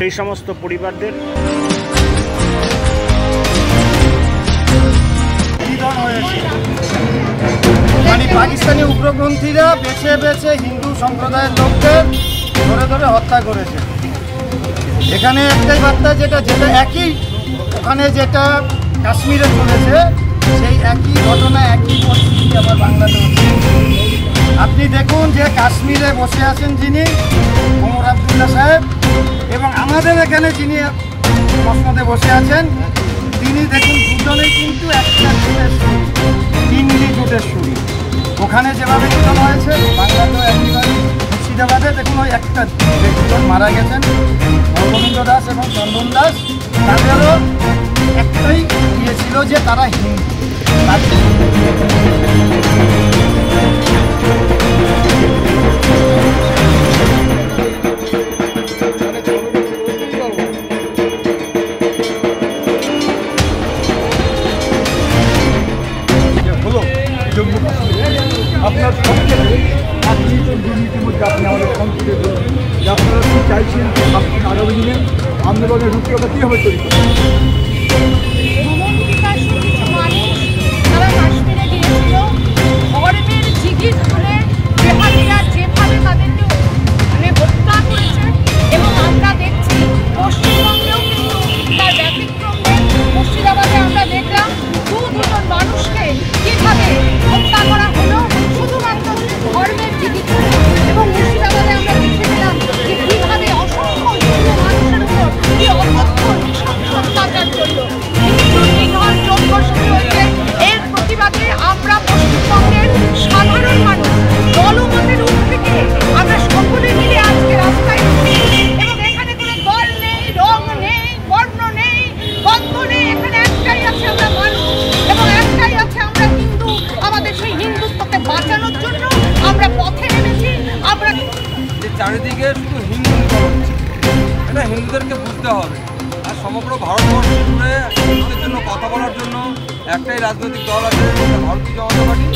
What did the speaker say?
সেই সমস্ত পরিবারদের মানে পাকিস্তানি উগ্রপন্থীরা বেছে বেছে হিন্দু সম্প্রদায়ের লোকদের ধরে ধরে হত্যা করেছে। এখানে একটাই বার্তা, যেটা একই ওখানে যেটা কাশ্মীরে চলেছে, সেই একই ঘটনা একই পরিস্থিতি আমার বাংলাতে হচ্ছে। আপনি দেখুন যে কাশ্মীরে বসে আছেন যিনি ওমর আবদুল্লাহ সাহেব, এবং আমাদের এখানে যিনি মসনদে বসে আছেন তিনি দেখুন দুজনেই কিন্তু একটা জুটের সুর, তিনটি জুটের সুর। ওখানে যেভাবে নিধন হয়েছে বাংলাতেও একইভাবে। মুর্শিদাবাদে দেখুন ওই একটা দুজন মারা গেছেন, গোবিন্দ দাস এবং চন্দন দাস। তাদেরও একটাই দিয়েছিল যে তারা হিন্দু। আপনার সংক্ষেপে দুর্নীতির মধ্যে আপনি আমাদের সংক্ষেপে বলুন যে আপনারা কি চাইছেন আগামী দিনে আন্দোলনের রূপরেখা কীভাবে তৈরি করবেন? চারিদিকে শুধু হিন্দু হচ্ছে, এটা হিন্দুদেরকে বুঝতে হবে। আর সমগ্র ভারতবর্ষ জুড়ে হিন্দুদের জন্য কথা বলার জন্য একটাই রাজনৈতিক দল আছে, ভারতীয় জনতা পার্টি।